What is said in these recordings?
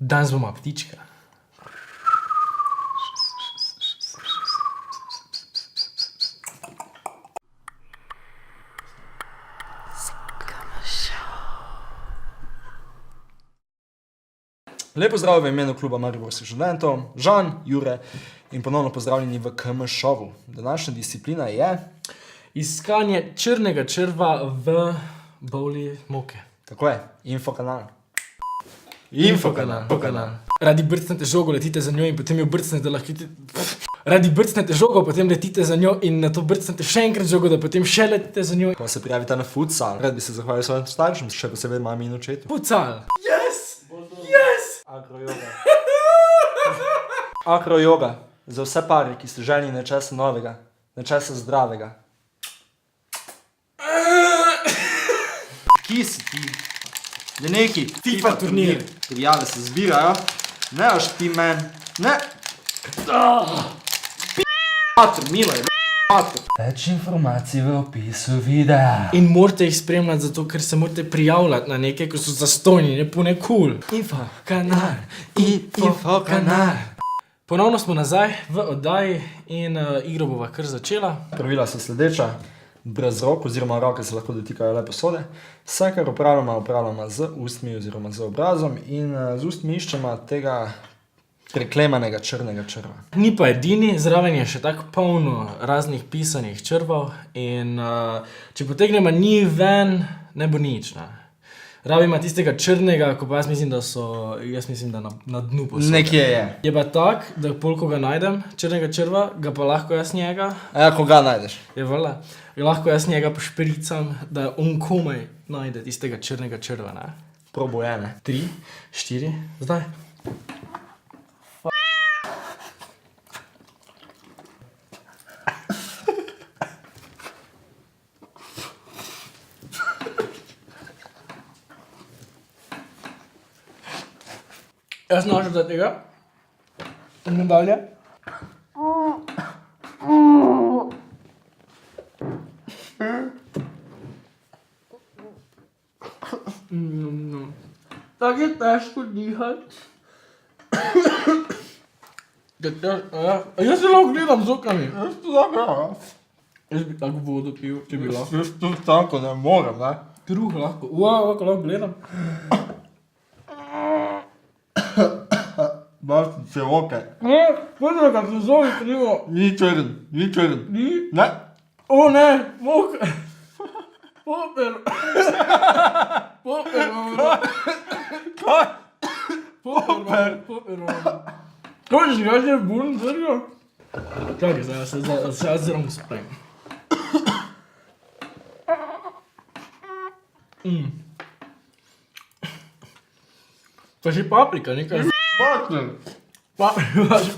Danes bomo ptička. Lepo zdrav v imenu kluba Mariborskih študentov, Žan, Jure in ponovno pozdravljeni v KM Showu. Današnja disciplina je... Iskanje črnega črva v bovli moke. Tako je, infokanal. Infokanal. Radi brcnete žogo, letite za njo in potem jo brcnete, lahko Radi brcnete žogo, potem letite za njo in na to brcnete še enkrat žogo, da potem še letite za njo. Ko se prijavite na futsal, rad bi se zahvalil svojim staršem, še posebej mami in očetu. Futsal. Yes! Yes! Akrojoga. Akrojoga. Za vse pari, ki ste željni nečesa novega, nečesa zdravega. Ki si ti? Je neki FIFA turnir. Prijave se zbirajo. Ne až ti men. Ne. P***ator, milo je. Več informacij v opisu videa. In morate jih spremljati zato, ker se morate prijavljati na nekaj, ko so zastojni, ne pune cool. Infokanal. Ponovno smo nazaj v oddaji in igro bova kar začela. Pravila so sledeča. Brez rok oziroma roke se lahko dotikajo le posode. Vse, kar upravljamo z ustmi oziroma z obrazom in z ustmi iščemo tega preklemanega črnega črva. Ni pa edini, zraven je še tako polno raznih pisanih črvov in če potegnemo ni ven, ne bo nič, ne. Rabimo tistega črnega, ko pa jaz mislim, da na dnu posode. Nekje je. Je pa tak, da pol, ko ga najdem, črnega črva, ga pa lahko jaz njega... A ja, ko ga najdeš? Je vola. Lahko jaz njega pošpricam, da on komaj najde tistega črnega črva, ne. Probuj ene. 3, 4, zdaj. Jaz našel za tega. In dalje. Tako je težko dihati. Jaz se lahko gledam z okami. Jaz bi tako vodo pil, če bi lahko. Jaz to tako ne morem, ne? Kruh lahko. Lahko gledam. Baš se oke. Pozdrav, kad se zovi krivo. Ni črn. Ni? Ne? O ne, moka. Poper. Poper. Kaj? Poper. Kaj si ga že bun, zrgo? Čakaj, zdaj se jaz zrom sprem. Pa še paprika, nekaj. Partner.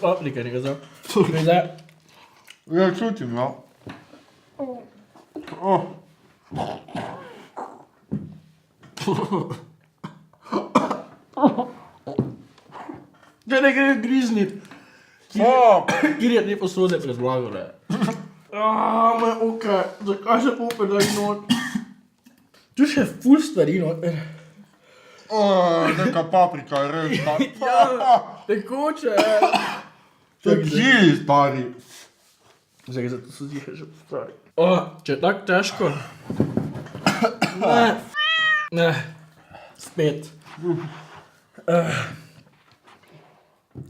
Paprika, nekaj zdaj. Zdaj. Ja, čutim, no. Kaj ne gre griznit? Kjer je te posode predlagale? Moj oke, zakaj se pope da in not? Tu še ful stvari noter. Neka paprika je res tako. Ja, tekoče je. To je čili, stari. Zdaj, zato so tihe že postavi. Če je tako težko. Ne. Spet.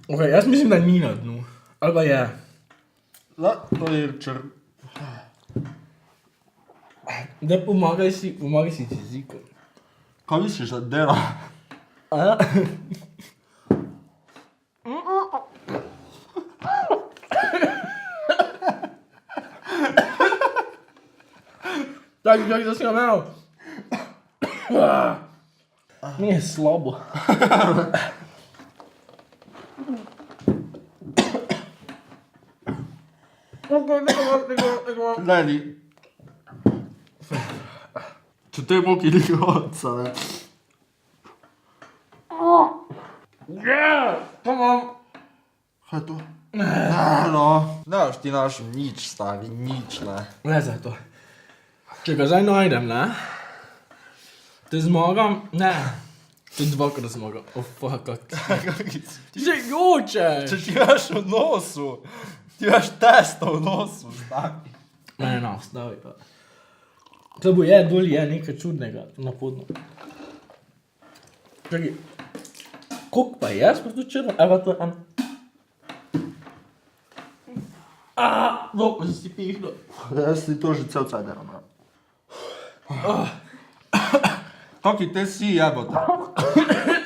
Ok, jaz mislim, da ni na dnu. Ali pa je. Da, to je črn. Da pomagaj si z jezikom. Kaj misliš, da dela? A ja? Čakaj, da si ga imel. Mi je slabo. Ne, ni. Če te moki ni hodca, ne. To imam. Kaj je to? No. Ne boš ti našel nič, stari, nič, ne. Ne, zdaj to. Če ga zdaj najdem, ne? Te zmagam, ne. Tudi dvakrat zmagal. Fuck, kak ti. Že jočeš! Če ti imaš v nosu, ti imaš testo v nosu, stari. Ne, no, stavi pa. To bo je, dol je nekaj čudnega na podno. Čakaj, koliko pa je, smo tu črno? Evo, to je en. No, pa si pihno. Jaz si to že cel cajt delam. Kaki te si jebote?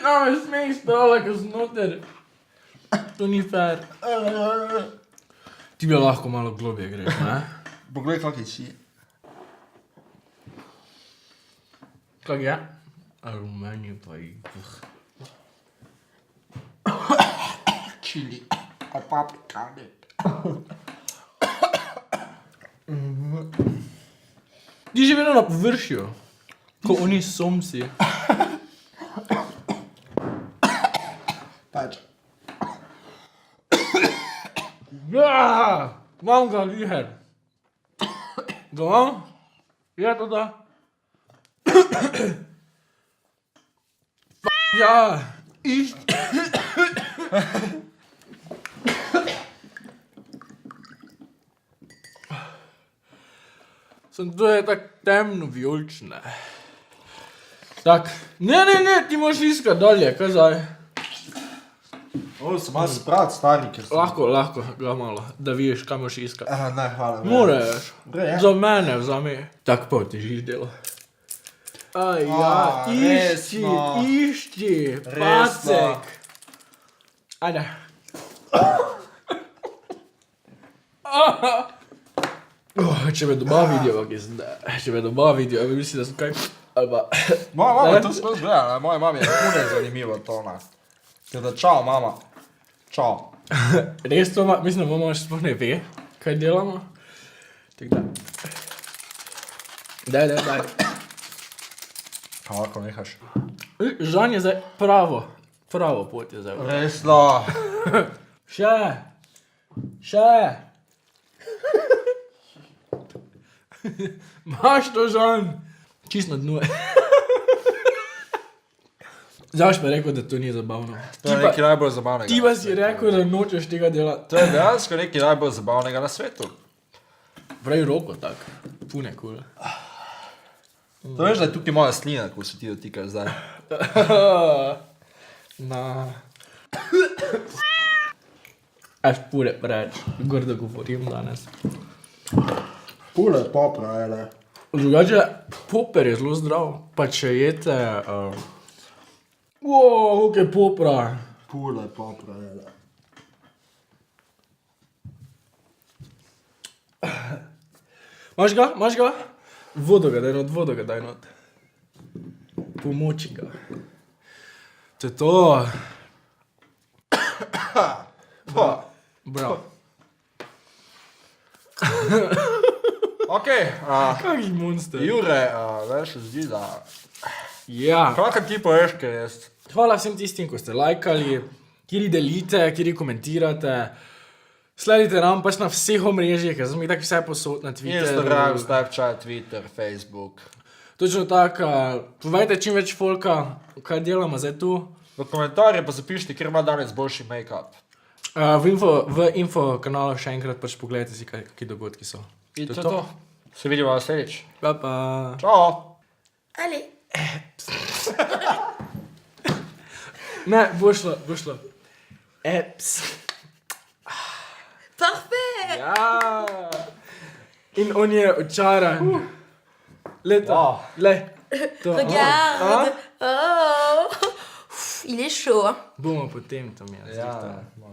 No, me smej sprala, ko znoter. To ni fair. Ti bi lahko malo globje greš, ne? Poglej, kaki si. Kak je? Rumenje pa je. Čili. A paprika, ne. Ti že vedno na površju. Ko oni somsi. Pač. Mam ga liher. Doma? Je to da? Ja, isti. Sem to je tako temno vijolične. Tak, ne, ti moraš iskati dalje, kaj zdaj? O, sem malo sprat, stari, ker sem... Lahko, ga malo, da vidiš, kaj moraš iskati. Aha, ne, hvala. Moraš, Gre, za mene vzami. Tak pa težiš delo. Aj, ja, išči, pacek. Ajde. Če me doma vidijo, če me doma vidijo, bi mislili, da sem kaj, ali pa... Moja mama to sploh gleda, moja mama je kune zanimivo to, ne. Ker da, čao, mama. Čao. Res to, mislim, da mama še sploh ne ve, kaj delamo. Tako da. Daj. Pa lahko nehaš. Žan je zdaj pravo pot je zdaj. Resno. Še. Maš to, Žan. Čist na dnu. Zdaj pa rekel, da to ni zabavno. To je nekaj najbolj zabavnega. Ti pa si rekel, da nočeš tega delati. To je dejansko nekaj najbolj zabavnega na svetu. Pravi roko tak. Pune kul. To veš, da je tukaj moja slina, ko se ti dotika zdaj. Na. Až pure preč. Grdo govorim danes. Pule popra, ele. Drugače, poper je zelo zdrav. Pa če jete... Wow, kaj popra. Pule popra, ele. Maš ga? Vodo ga daj not. Pomoči ga. To je to. Bravo. Okej, Kaki monster. Jure, veš, zdi, da... Ja. Kakaj ti poveš, kaj jaz? Hvala vsem tistim, ko ste lajkali, kjeri delite, kjeri komentirate. Sledite nam pač na vseh omrežjih, ker smo tako vse posod na Twitteru. Instagram, Snapchat, Twitter, Facebook. Točno tako, povejte čim več folka, kaj delamo zdaj tu. V komentarje pa zapišite, kjer ima danes boljši make-up. V info kanalu še enkrat pač pogledajte si, kakšni dogodki so. In to je to. Se vidimo naslednjič. Pa. Čau! Allez. Ne, bo šlo. Eps. Parfait. Ja. In on je očaran. Leto. Le. To. Regarde. Oh. Il est chaud. Hein. Bomo potem tam jaz. Ja.